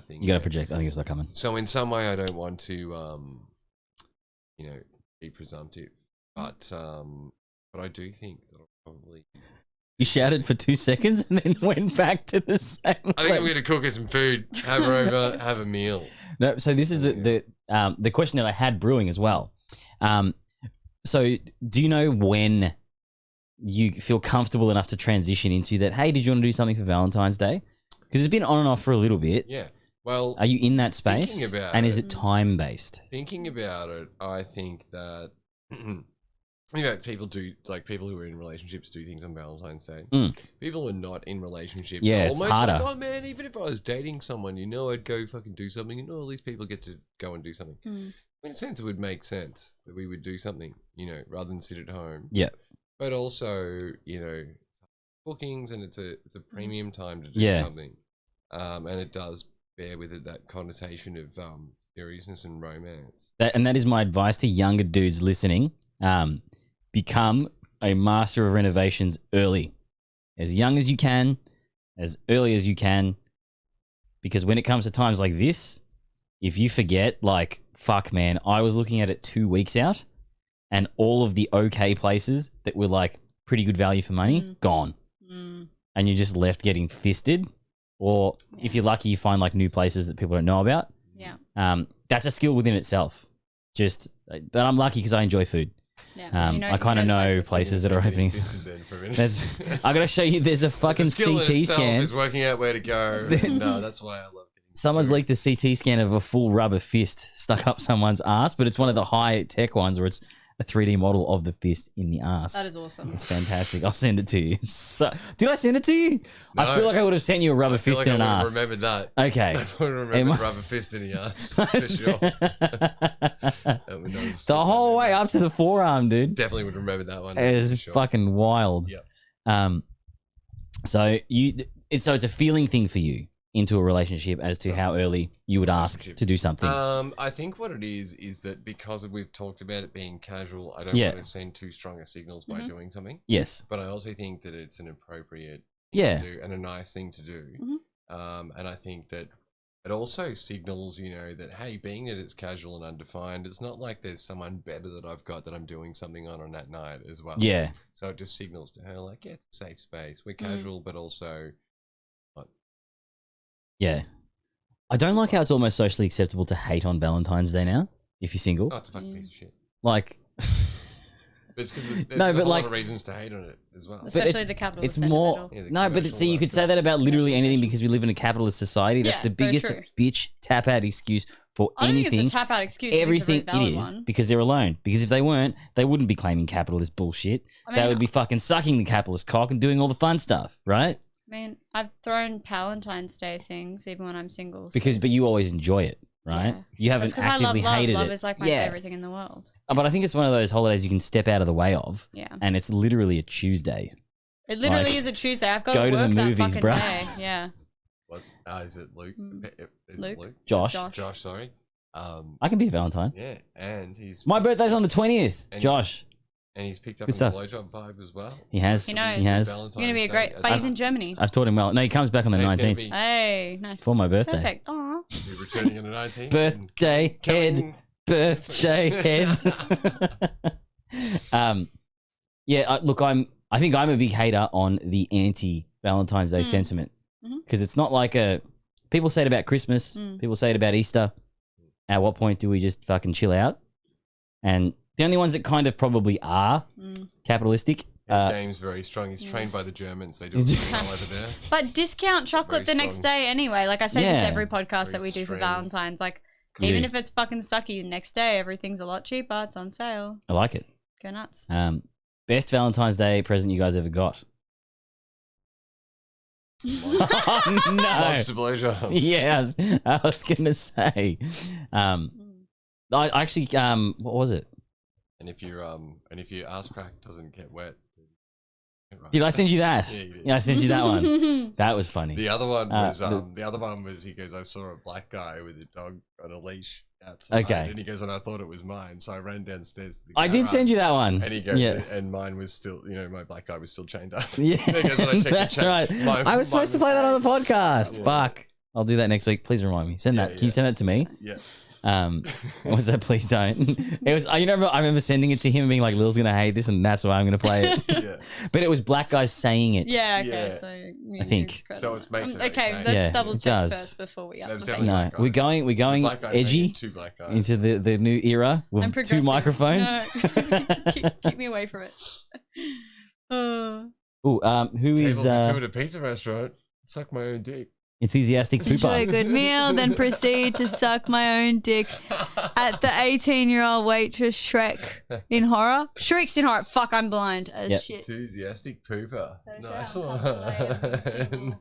thing. You got to project. I think it's not coming. So in some way, I don't want to, be presumptive, but I do think that I'll probably. You shouted for 2 seconds and then went back to the same. I think I'm going to cook her some food, have her over, have a meal. No, so this is the question that I had brewing as well. So do you know when you feel comfortable enough to transition into that? Hey, did you want to do something for Valentine's Day? Because it's been on and off for a little bit. Yeah. Well, are you in that space? Is it time based? Thinking about it, I think that people who are in relationships do things on Valentine's Day. People who are not in relationships, it's harder. Like, oh man, even if I was dating someone, I'd go fucking do something, and all these people get to go and do something. In a sense, it would make sense that we would do something, rather than sit at home. Yeah. But also, bookings, and it's a premium time to do something, and it does bear with it that connotation of seriousness and romance. That is my advice to younger dudes listening: become a master of renovations early, as young as you can, as early as you can, because when it comes to times like this, if you forget, like, fuck, man, I was looking at it 2 weeks out. And all of the okay places that were like pretty good value for money, gone. And you're just left getting fisted. Or if you're lucky, you find like new places that people don't know about. Yeah. That's a skill within itself. But I'm lucky because I enjoy food. Yeah. I kind of know places that are opening. I got to show you, there's a fucking the skill CT in itself scan. Is working out where to go. No, that's why I love Someone's leaked a CT scan of a full rubber fist stuck up someone's ass, but it's one of the high tech ones where it's a 3D model of the fist in the ass. That is awesome. It's fantastic. I'll send it to you. Did I send it to you? No. I feel like I would have sent you a rubber fist in an I ass. remembered that. Okay. I would have remembered rubber fist in the ass. For sure. The whole way up to the forearm, dude. Definitely would remember that one. It is fucking wild. Yep. So it's a feeling thing for you into a relationship as to how early you would ask to do something. I think what it is that because we've talked about it being casual, I don't Yeah. want to send too strong a signals by doing something. Yes. But I also think that it's an appropriate Yeah. thing to do and a nice thing to do. And I think that it also signals, you know, that, hey, being that it's casual and undefined, it's not like there's someone better that I've got that I'm doing something on that night as well. Yeah. So it just signals to her, like, yeah, it's a safe space. We're casual, but also... Yeah. I don't like how it's almost socially acceptable to hate on Valentine's Day now, if you're single. Oh, it's a fucking piece of shit. Like... It's because there's No, a but lot like- of reasons to hate on it as well. Especially the capitalist It's more... individual. Yeah, the No, but commercial see, you could say that about literally anything because we live in a capitalist society. That's Yeah, the very biggest true. bitch tap-out excuse for I don't anything. think it's a tap-out excuse. I think it's a Everything very valid it is one. because they're alone. Because if they weren't, they wouldn't be claiming capitalist bullshit. I They mean, would be fucking sucking the capitalist cock and doing all the fun stuff, right? I mean, I've thrown Valentine's Day things even when I'm single. so- But you always enjoy it, right? Yeah. You That's haven't 'cause I love actively love. hated Love it. is like my yeah. favorite thing in the world. But I think it's one of those holidays you can step out of the way of. Yeah. And it's literally a Tuesday. It literally Like, is a Tuesday. I've got go to to the work movies, that fucking bruh. day. Yeah. What? Is it Luke? Is Luke? It Luke? Josh. Josh, sorry. I can be a Valentine. Yeah, and he's... My birthday's on the 20th. And Josh. And he's picked up Good on stuff. the blowjob vibe as well. He has. He knows. He has. You're going to be a great... But he's in Germany. I've taught him well. No, he comes back on the He's gonna 19th. be- Hey, nice. For my birthday. Perfect. Aw. He's returning on the 19th. Birthday head. Birthday head. Yeah, look, I think I'm a big hater on the anti-Valentine's Day sentiment because it's not like people say it about Christmas, people say it about Easter. At what point do we just fucking chill out? And the only ones that kind of probably are capitalistic. Game's very strong. He's trained by the Germans. They do it really well over there. But discount chocolate Very the next strong. day anyway. Like I say Yeah. this every podcast Very that we do for strong. Valentine's. Like, Yeah. even if it's fucking sucky, the next day everything's a lot cheaper. It's on sale. I like it. Go nuts. Best Valentine's Day present you guys ever got? Oh, no. Monster blowjob. Yes, I was gonna say. I actually, what was it? And if your ass crack doesn't get wet, Did I send you that? Yeah, you did. Yeah, I sent you that one. That was funny. The other one was the- the other one was he goes, I saw a black guy with a dog on a leash outside. Okay. And he goes, and I thought it was mine, so I ran downstairs. To the I did garage, send you that one. And he goes, Yeah. and mine was still, my black guy was still chained up. Yeah, And he goes, when I checked the that's chain, right. I was supposed to play that on the podcast. Yeah. Fuck. I'll do that next week. Please remind me. Send that. Can you send that to me? Yeah. What was that? Please don't. It was. I remember sending it to him and being like, "Lil's gonna hate this, and that's why I'm gonna play it." Yeah. But it was black guys saying it. Yeah, okay, Yeah. so I think. So it makes it okay, okay. let's Yeah, double it check does. first before we up There's the definitely bait. No, we're going black guys edgy making two black guys. into the new era I'm with two progressive. microphones. No. keep me away from it. Oh. Ooh, who is Table for two at a pizza restaurant. Suck my own dick. enthusiastic Enjoy a pooper? good meal, then proceed to suck my own dick at the 18-year-old waitress Shrek in horror. Shrieks in horror. Fuck, I'm blind as Yep. shit. Enthusiastic pooper. Nice sound one.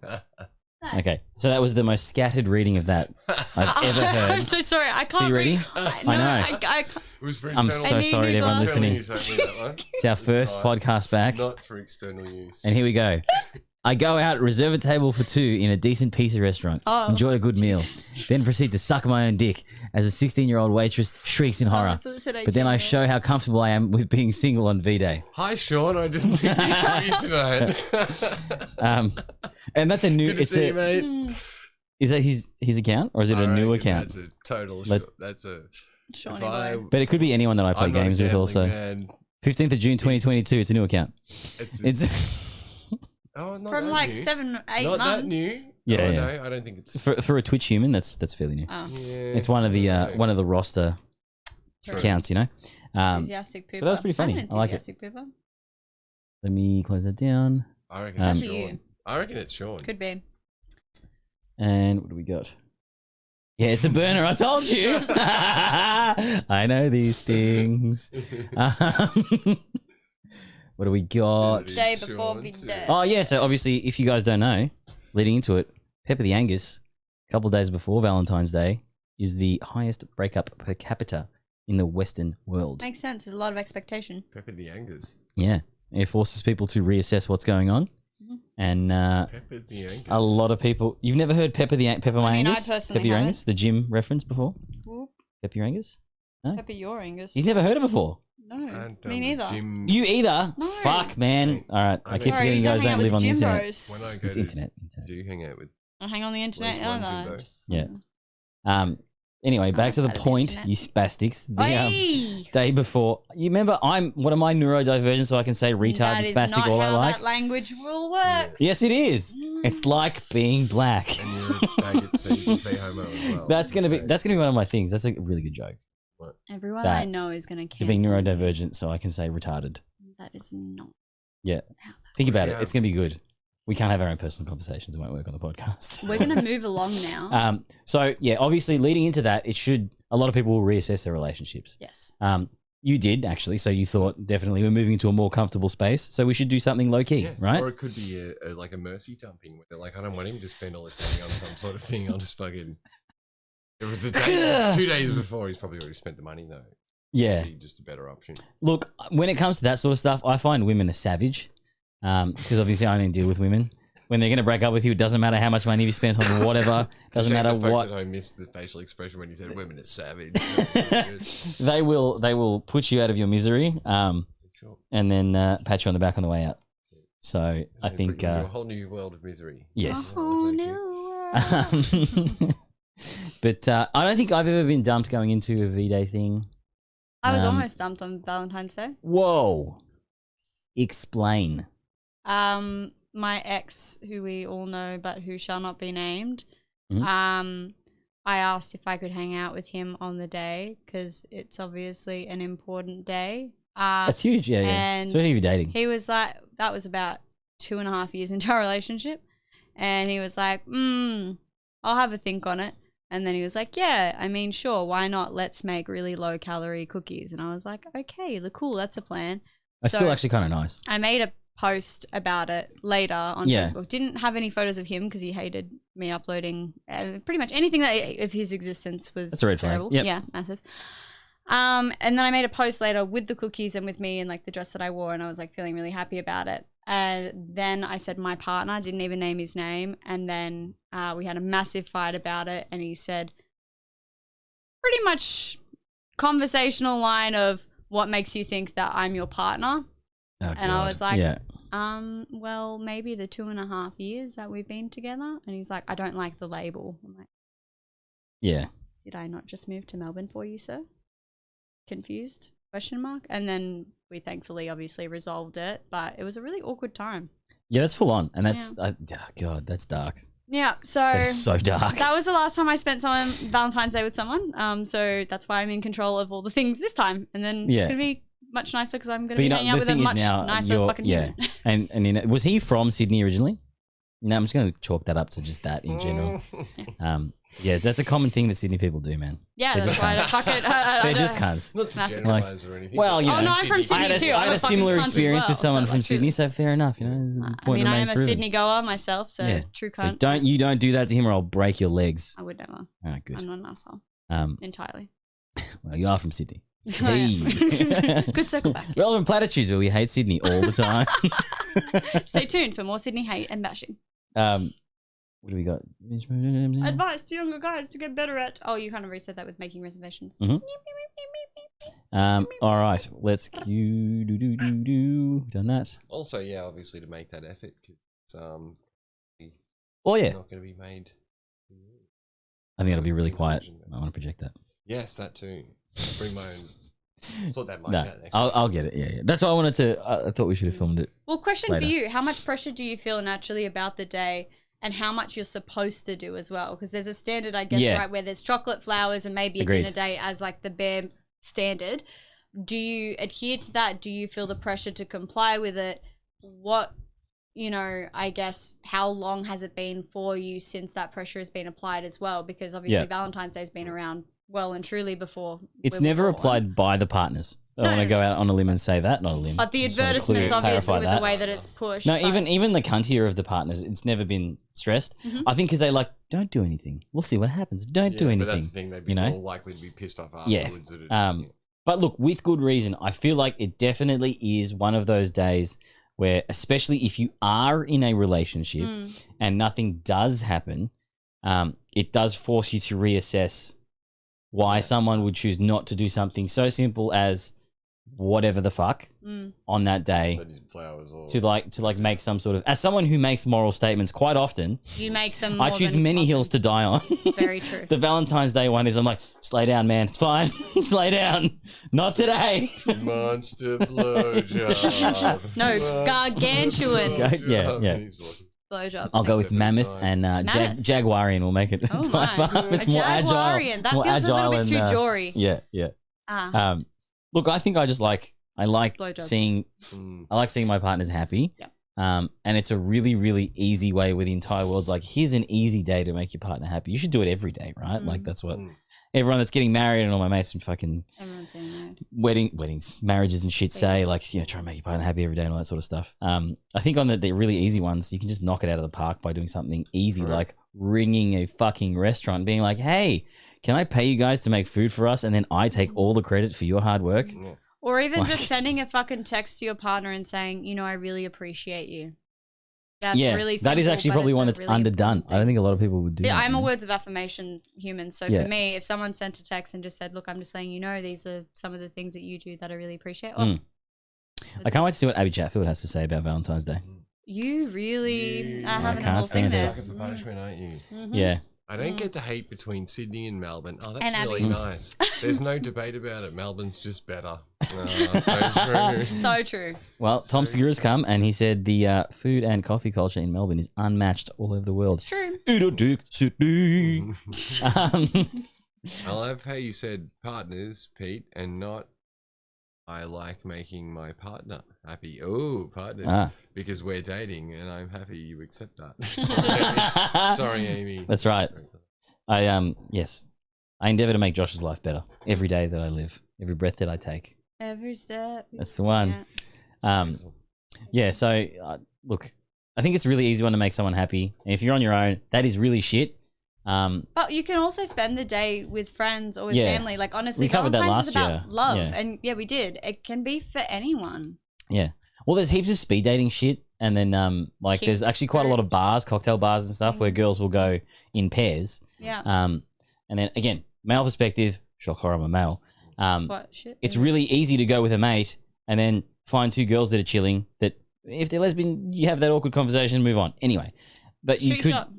Okay, so that was the most scattered reading of that I've ever I'm heard. so sorry. I can't So you ready? read. I No, know. I can't. It was for I'm internal so I need sorry to new everyone glasses. listening. Internal use only, that one. It's our first Right. podcast back. Not for external use. And here we go. I go out, reserve a table for two in a decent pizza restaurant, Oh, enjoy a good meal, then proceed to suck my own dick as a 16-year-old waitress shrieks in horror. thought it said But then I 18-year-old. show how comfortable I am with being single on Vday. Hi, Sean. I didn't think you'd see you tonight. And that's a new. Good to It's see you, a. mate. Is that his account or is it a I new reckon account? That's a total. Let- That's a. Shawnee if I- boy. But it could be anyone that I play I'm not a games with gambling also. man. 15th of June 2022. It's a new account. It's Oh, not From that like new. 7, 8 Not months. that new. Yeah, Oh, yeah. No, I don't think it's. for a Twitch human. That's fairly new. Oh. Yeah, It's one of the okay. roster True. accounts, you know. Enthusiastic pooper. but that was pretty funny. I'm an I like it. enthusiastic pooper. Let me close that down. I reckon Um, it's That's Sean. you. I reckon it's Sean. Could be. And what do we got? Yeah, it's a burner. I told you. I know these things. What do we got? Day before Vday. Oh, yeah. So, obviously, if you guys don't know, leading into it, Pepper the Angus, a couple of days before Valentine's Day, is the highest breakup per capita in the Western world. Makes sense. There's a lot of expectation. Pepper the Angus. Yeah. It forces people to reassess what's going on. And Pepper the Angus. a lot of people... You've never heard Pepper my Angus? I personally Pepper your haven't. Angus? The gym reference before? Whoop. Pepper your Angus? No? Pepper your Angus. He's never heard it before. No, me neither. You either? No. Fuck, man. All right. I keep Sorry, forgetting you don't guys hang out don't live with on the gym internet. bros. When I go It's to internet. do you hang out with? I hang on the internet. one either. gym, Just- Yeah. Anyway, back to the outside of the point, internet. you spastics. The Oi! day before, you remember what am I neurodivergent, so I can say retard That and is spastic not all I how like? that language rule works. Yes, it is. It's like being black. And you're a faggot, so you can say homo as well. That's gonna be one of my things. That's a really good joke. Everyone That- I know is going to To cancel. being me. neurodivergent, so I can say retarded. That is not. Yeah. Think about it. Yeah. It's gonna be good. We can't have our own personal conversations. It won't work on the podcast. We're going to move along now. So yeah, obviously leading into that, a lot of people will reassess their relationships. Yes. You did actually, so you thought definitely we're moving into a more comfortable space, so we should do something low key, right? Or it could be like a mercy dumping, where they're like, I don't want him to spend all his money on some sort of thing. I'll just fucking. It was 2 days before. He's probably already spent the money though. Yeah. Be just a better option. Look, when it comes to that sort of stuff, I find women are savage, because obviously I only deal with women. When they're going to break up with you, it doesn't matter how much money you spent on whatever. Doesn't matter the folks what. At home missed the facial expression when you said women are savage. They will put you out of your misery, and then pat you on the back on the way out. So I think a whole new world of misery. Yes. Oh, no. But I don't think I've ever been dumped going into a V-Day thing. I was almost dumped on Valentine's Day. Whoa. Explain. My ex, who we all know but who shall not be named, Mhm. I asked if I could hang out with him on the day because it's obviously an important day. That's huge, yeah. And Especially if you're dating. he was like, that was about 2.5 years into our relationship. And he was like, I'll have a think on it. And then he was like, yeah, I mean, sure, why not? Let's make really low calorie cookies. And I was like, okay, cool, that's a plan. That's So still actually kind of nice. I made a post about it later on Yeah. Facebook. Didn't have any photos of him because he hated me uploading pretty much anything that of his existence was That's a red flag. terrible. Yep. Yeah, massive. And then I made a post later with the cookies and with me and like the dress that I wore, and I was like feeling really happy about it. And then I said my partner, didn't even name his name, and then we had a massive fight about it, and he said pretty much conversational line of, what makes you think that I'm your partner? Oh, And I God. was like, yeah. well, maybe the 2.5 years that we've been together. And he's like, I don't like the label. I'm like, Yeah. did I not just move to Melbourne for you, sir? Confused? Question mark. And then we thankfully obviously resolved it, but it was a really awkward time. Yeah, that's full on. And that's, God, that's dark. Yeah, so That is so dark. that was the last time I spent Valentine's Day with someone. So that's why I'm in control of all the things this time. And then Yeah. it's gonna be much nicer because I'm gonna But be you know, hanging out the with a thing is much now, nicer fucking human. and was he from Sydney originally? No, I'm just going to chalk that up to just that in general. Yeah, that's a common thing that Sydney people do, man. Yeah, They're that's just why I cunts. fuck it. They're just cunts. Not to Massive. generalize or anything. Well, you know, Oh, no, I'm from Sydney I had too. I I'm had a a fucking similar cunt as experience well, with someone so, from like, Sydney, so fair enough. You know, the I point mean, I remains am a proven. Sydney goer myself, so Yeah. true So cunt. don't do that to him, or I'll break your legs. I would never. Ah, good. I'm not an asshole. Entirely. Well, you are from Sydney. Oh, yeah. Good circle back. Relevant Platitudes, where we hate Sydney all the time. Stay tuned for more Sydney hate and bashing. What do we got? Advice to younger guys to get better at. Oh, you kind of reset that with making reservations. Mhm. All right, let's done that. Also, yeah, obviously to make that effort because Oh yeah, not going to be made. I think it'll be really quiet. I want to project that. Yes, that too. Bring my own. Sort that mic No, out next I'll get it. Yeah. That's why I wanted to. I thought we should have filmed it. Well, question later. for you. How much pressure do you feel naturally about the day and how much you're supposed to do as well? Because there's a standard, I guess, Yeah. right, where there's chocolate, flowers, and maybe a Agreed. dinner date as like the bare standard. Do you adhere to that? Do you feel the pressure to comply with it? What you know, I guess how long has it been for you since that pressure has been applied as well? Because obviously Valentine's Day has been around well and truly before. It's never applied by the partners. I don't want to go out on a limb and say that, not a limb. But the Just wanna advertisements, clearly obviously, clarify with the way that it's pushed. No, but- even the cuntier of the partners, it's never been stressed. I think because they like, don't do anything. We'll see what happens. Don't do anything. But that's the thing, they'd be you know? more likely to be pissed off afterwards. But look, with good reason, I feel like it definitely is one of those days where, especially if you are in a relationship and nothing does happen, it does force you to reassess why someone would choose not to do something so simple as whatever the fuck on that day to like make some sort of, as someone who makes moral statements quite often, you make them. I choose many hills to die on. Very true. The Valentine's Day one is I'm like, slay down, man. It's fine. Slay down. Not today. Monster blowjob. No, gargantuan. Yeah. Blowjob. I'll go with mammoth and Jaguarian. We'll make it. Oh my. It's A more agile. Jaguarian. That more feels a little agile bit and, too jory. Yeah. Look, I think I like Blowjobs. seeing my partners happy. Yep. And it's a really, really easy way where the entire world's like, here's an easy day to make your partner happy. You should do it every day, right? Like that's what everyone that's getting married and all my mates from fucking Everyone's getting married. weddings, marriages and shit say, like, you know, try and make your partner happy every day and all that sort of stuff. I think on the really easy ones, you can just knock it out of the park by doing something easy, like ringing a fucking restaurant, being like, hey, can I pay you guys to make food for us? And then I take all the credit for your hard work. Or even just sending a fucking text to your partner and saying, you know, I really appreciate you. That's really simple, that is actually but probably it's one a that's really underdone. I don't think a lot of people would do See, that. I'm a words of affirmation human. So for me, if someone sent a text and just said, look, I'm just letting you know, these are some of the things that you do that I really appreciate. Oh, I can't wait to see what Abby Chatfield has to say about Valentine's Day. You really are I having a can't whole thing stand there. it. Sucker for punishment, aren't you? Yeah. I don't get the hate between Sydney and Melbourne. Oh, that's And really Abby. nice. There's no debate about it. Melbourne's just better. Oh, so true. So true. Well, Tom Segura's come and he said the food and coffee culture in Melbourne is unmatched all over the world. It's true. Eat a dick, Sydney. I love how you said partners, Pete, and not I like making my partner happy. Oh, partners. Because we're dating and I'm happy you accept that. Sorry, Amy. That's right. Yes. I endeavor to make Josh's life better every day that I live, every breath that I take. Every step. That's the one. So look, I think it's a really easy one to make someone happy. And if you're on your own, that is really shit. But you can also spend the day with friends or with family. Like, honestly, we covered that Valentine's is last about year. love. Yeah. And yeah, we did. It can be for anyone. Yeah. Well, there's heaps of speed dating shit. And then there's actually quite a lot of bars, cocktail bars and stuff where girls will go in pairs. Yeah. And then again, male perspective, shock horror, I'm a male. What shit? It's really easy to go with a mate and then find two girls that are chilling that if they're lesbian, you have that awkward conversation and move on. Anyway. But you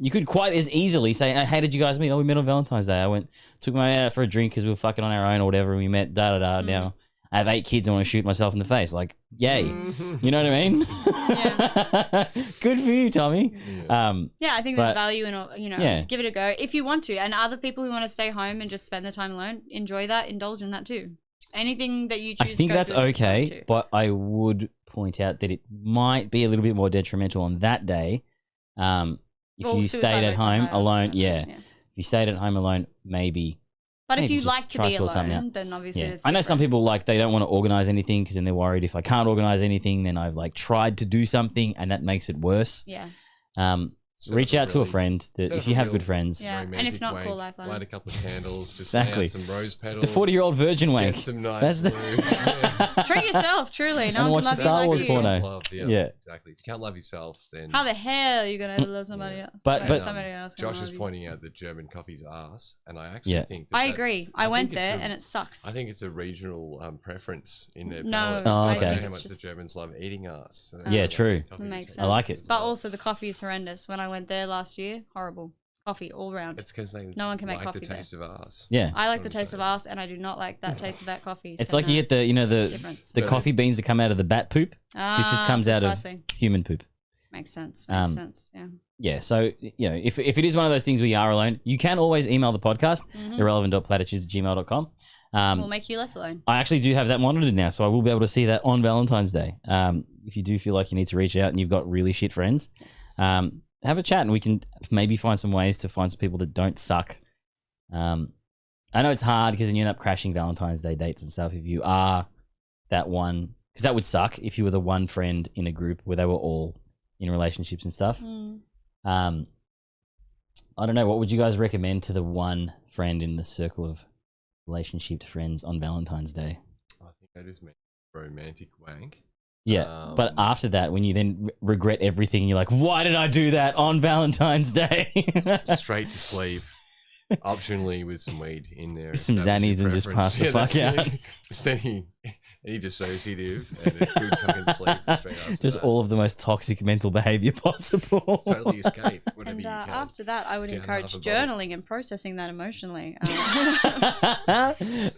could quite as easily say, hey, how did you guys meet? Oh, we met on Valentine's Day. I took my mate out for a drink because we were fucking on our own or whatever. And we met, Now I have 8 kids and I want to shoot myself in the face. Like, yay. You know what I mean? Yeah. Good for you, Tommy. Yeah, I think there's value in, just give it a go if you want to. And other people who want to stay home and just spend the time alone, enjoy that, indulge in that too. Anything that you choose I think to go that's through okay, but I would point out that it might be a little bit more detrimental on that day. If you stayed at home alone, if you stayed at home alone, maybe. But if you just like to try be sort something alone, out. then obviously it's I know some people they don't want to organize anything because then they're worried if I can't organize anything, then I've tried to do something and that makes it worse. Yeah. Reach out to a friend if you have good friends. Yeah, and if not, call Lifeline. Light a couple of candles, just exactly. lay out some rose petals. The 40-year-old virgin wank. Get some nice Treat yourself, truly. No and one watch can love the Star you Wars like you. porno. Love, exactly. If you can't love yourself, then How the hell are you going to love somebody else? But somebody else Josh love is you. pointing out that German coffee's ass, and I actually think I agree. I went there and it sucks. I think it's a regional preference in their No, palate. Oh, I okay. don't know how much the Germans love eating ass. So Yeah, true. That makes sense. I like it. But also the coffee is horrendous. When I went there last year, horrible. Coffee all round. It's because no one can make like coffee the taste there. of ass. Yeah. I like the taste of ass, and I do not like that taste of that coffee. It's so like you get the Difference. the coffee beans that come out of the bat poop. This just comes out of precisely. human poop. Makes sense. Makes sense. Yeah. Yeah, so if it is one of those things where you are alone, you can always email the podcast, irrelevant.platitudes@gmail.com. We'll make you less alone. I actually do have that monitored now, so I will be able to see that on Valentine's Day. If you do feel like you need to reach out and you've got really shit friends, have a chat and we can maybe find some ways to find some people that don't suck. I know it's hard because then you end up crashing Valentine's Day dates and stuff if you are that one, because that would suck if you were the one friend in a group where they were all in relationships and stuff. I don't know. What would you guys recommend to the one friend in the circle of relationship friends on Valentine's Day? I think that is romantic wank. Yeah, but after that, when you then regret everything, and you're like, why did I do that on Valentine's Day? Straight to sleep. Optionally with some weed in there. Some Xannies and just pass the fuck out. Just any dissociative and a good fucking sleep straight after just that. all of the most toxic mental behavior possible. Totally escape whatever And you can. after that, I would Down encourage half a bottle. journaling and processing that emotionally.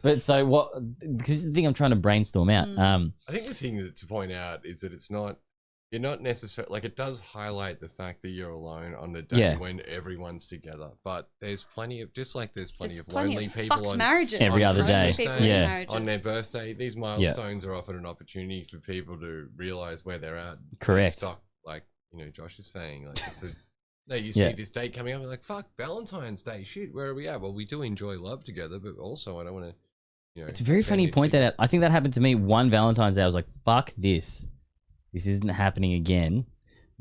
But so what? Because the thing I'm trying to brainstorm out. I think the thing to point out is that you're not necessarily, like, it does highlight the fact that you're alone on the day when everyone's together. But there's plenty of, just like there's plenty of lonely people on marriages. Every other day. On their birthday. These milestones are often an opportunity for people to realize where they're at. Correct. Stock, like, Josh is saying, like, it's a, no, you see this date coming up, and like, fuck, Valentine's Day, shit, where are we at? Well, we do enjoy love together, but also I don't want to, It's very funny you point that out. I think that happened to me one Valentine's Day. I was like, fuck this. This isn't happening again.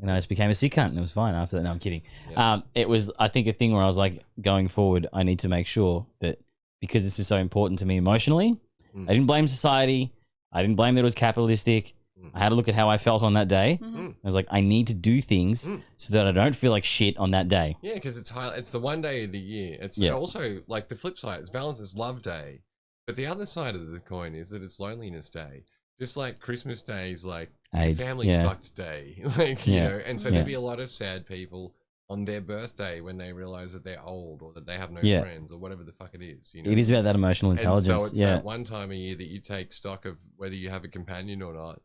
And I just became a sick cunt and it was fine after that. No, I'm kidding. Yeah. It was, I think, a thing where I was like, going forward, I need to make sure that because this is so important to me emotionally, I didn't blame society. I didn't blame that it was capitalistic. I had to look at how I felt on that day. I was like, I need to do things so that I don't feel like shit on that day. Yeah, because it's the one day of the year. It's also, like, the flip side. It's Valentine's Love Day. But the other side of the coin is that it's Loneliness Day. Just like Christmas Day is like AIDS, family's fucked day. Like, and so there'll be a lot of sad people on their birthday when they realize that they're old or that they have no friends or whatever the fuck it is. It is about that emotional intelligence. And so it's that one time a year that you take stock of whether you have a companion or not.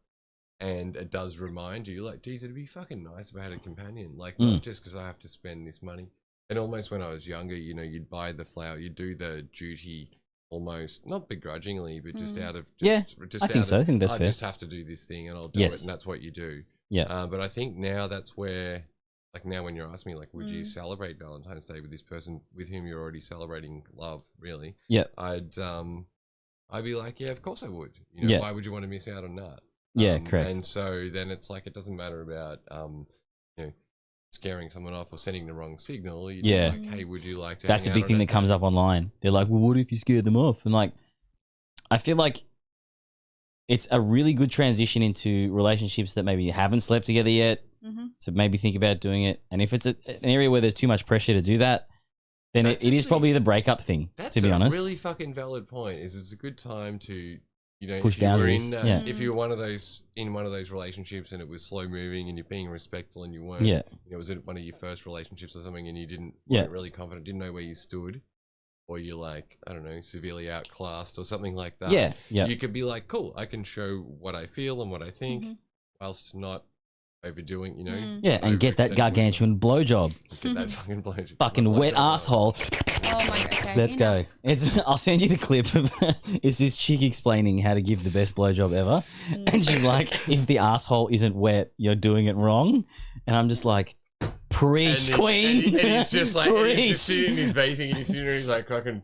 And it does remind you, like, geez, it'd be fucking nice if I had a companion. Like, not just because I have to spend this money. And almost when I was younger, you'd buy the flower, you'd do the duty almost, not begrudgingly, but just out of... I think so. I think that's fair. I just have to do this thing and I'll do it. And that's what you do. Yeah. But I think now that's where, like, now when you're asking me, like, would you celebrate Valentine's Day with this person with whom you're already celebrating love, really? Yeah. I'd be like, yeah, of course I would. Why would you want to miss out on that? Yeah, correct. And so then it's like, it doesn't matter about, scaring someone off or sending the wrong signal. You're just like, hey, would you like to That's a hang out big thing on that comes up online. They're like, well, what if you scared them off? And like, I feel like it's a really good transition into relationships that maybe haven't slept together yet. So maybe think about doing it. And if it's an area where there's too much pressure to do that, then it is probably the breakup thing, to be honest. That's a really fucking valid point. It's a good time to, push if you were boundaries. if you were in one of those relationships and it was slow moving and you're being respectful and you weren't, was it one of your first relationships or something and you weren't really confident, didn't know where you stood, or you're like, I don't know, severely outclassed or something like that. You could be like, cool, I can show what I feel and what I think, whilst not overdoing, and get that gargantuan blowjob. Get that fucking blowjob. Fucking wet asshole. Oh my god. Okay, Let's go. I'll send you the clip of it's this chick explaining how to give the best blowjob ever. And she's like, if the asshole isn't wet, you're doing it wrong. And I'm just like, preach, queen. And he's just like, preach. he's just sitting, he's vaping, and he's sitting there, he's like, fucking.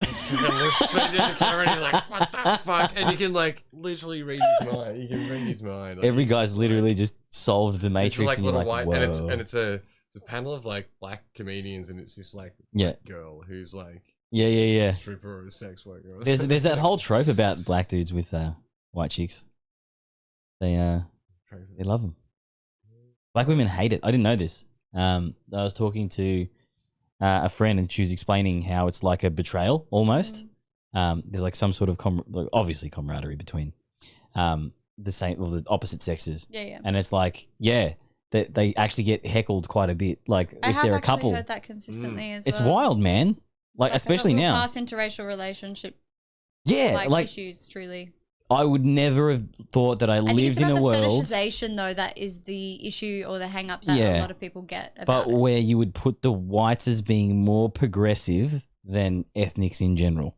Straight into the camera, and he's like, what the fuck? And you can, like, literally read his mind. You can read his mind. Like, every guy's literally just solved the Matrix. Like and you're little like, white, whoa. and it's a panel of like black comedians, and it's this like white girl who's like a stripper or a sex worker. Or There's that whole trope about black dudes with white chicks. They love them. Black women hate it. I didn't know this. I was talking to a friend, and she was explaining how it's like a betrayal almost. There's like some sort of obviously camaraderie between the same or the opposite sexes. And it's like they actually get heckled quite a bit. Like if they're a couple, I have heard that consistently as it's well. wild, man. Like especially now, past interracial relationship. Like issues, truly. I would never have thought that I lived in a world. The fetishization, though, that is the issue or the hang up that a lot of people get about but where you would put the whites as being more progressive than ethnics in general.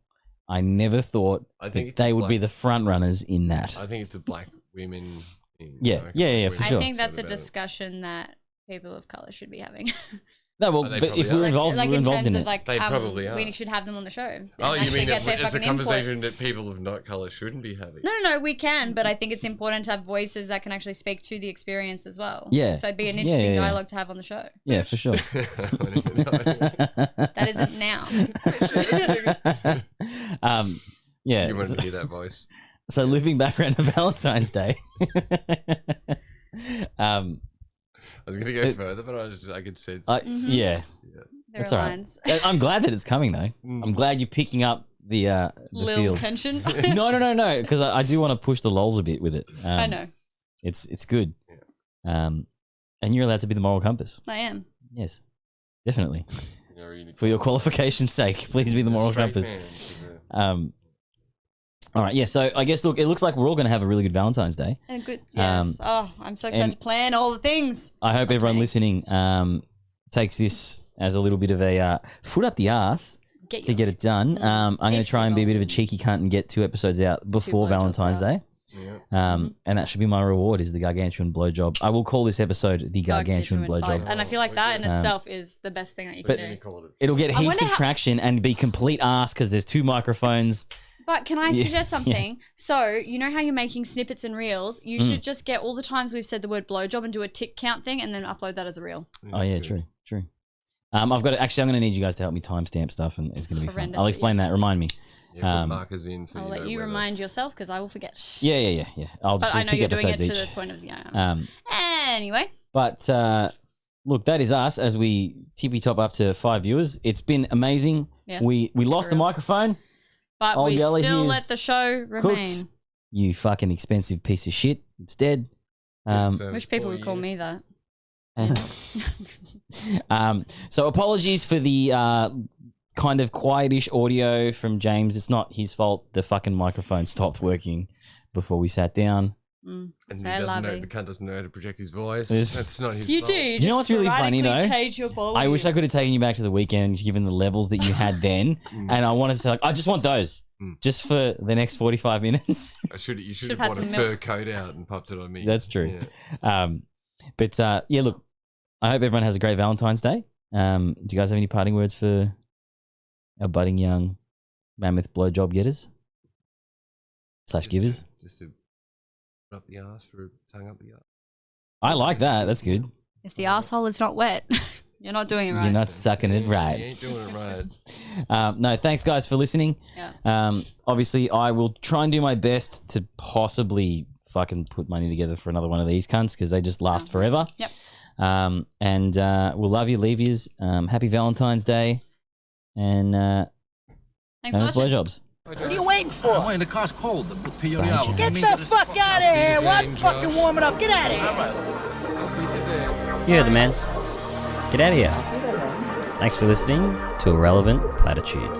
I never thought I think that they would be the front runners in that. I think it's a black women thing. Yeah, yeah, for sure. I think that's a discussion that people of color should be having. No, well, they but if probably we're are. involved, Like we're in involved terms in of it. like, They probably are. we should have them on the show. Oh, you Actually mean get their it's a fucking input. conversation that people of not color shouldn't be having? No, we can, but I think it's important to have voices that can actually speak to the experience as well. Yeah. So it'd be an Yeah, interesting yeah. dialogue to have on the show. Yeah, for sure. That isn't now. Yeah. You wanted to hear that voice. So looping back around to Valentine's Day. I was going to go further, but I could sense. Yeah. There That's are all right. lines. I'm glad that it's coming though. I'm glad you're picking up the Little feels. tension. No, because I do want to push the lols a bit with it. I know. It's good. And you're allowed to be the moral compass. I am. Yes, definitely. For your qualification's sake, please be the moral compass. All right, yeah. So I guess look, it looks like we're all going to have a really good Valentine's Day. And good. Yes. I'm so excited to plan all the things. I hope everyone listening takes this as a little bit of a foot up the ass to get it done. I'm going to try and be a bit of a cheeky cunt and get 2 episodes out before Valentine's Day. And that should be my reward, is the gargantuan blowjob. I will call this episode the gargantuan blowjob. And I feel like that in itself is the best thing that you can do. It'll get heaps of traction and be complete ass because there's 2 microphones. But can I suggest something? So, you know how you're making snippets and reels? You should just get all the times we've said the word blowjob and do a tick count thing and then upload that as a reel. Oh, yeah, true. I'm going to need you guys to help me timestamp stuff, and it's going to be fun. I'll explain that. Remind me. Yeah, put markers in so I'll let you remind yourself because I will forget. Yeah. I'll just I know pick you're doing it episodes for each. the point of anyway. But look, that is us as we tippy top up to 5 viewers. It's been amazing. Yes, we lost the microphone. But Old we Yeller still here's let the show remain. cooked. You fucking expensive piece of shit. It's dead. Wish people would call me that. So apologies for the kind of quietish audio from James. It's not his fault. The fucking microphone stopped working before we sat down. And the cunt doesn't know how to project his voice. That's not his You fault. do. You know what's really funny though? Change your volume. I wish I could have taken you back to the weekend, given the levels that you had then, and I wanted to say, like, I just want those, just for the next 45 minutes. You should have brought a fur coat out and popped it on me. That's true. Yeah. But yeah, look, I hope everyone has a great Valentine's Day. Do you guys have any parting words for our budding young mammoth blowjob getters / givers? Just to put up the ass for a tongue up the ass. I like that. That's good. If the asshole is not wet, you're not doing it right. You're not sucking it right. You ain't doing it right. No, thanks guys for listening. Yeah. Obviously, I will try and do my best to possibly fucking put money together for another one of these cunts because they just last forever. Yep. And we'll love you, leave yous. Happy Valentine's Day. And thanks for watching. blowjobs. What are you waiting for? I'm waiting, the car's cold. Get the fuck out of here! What? Fucking warm it up. Get out of here! You're the man. Get out of here. Thanks for listening to Irrelevant Platitudes.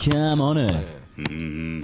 Come on in.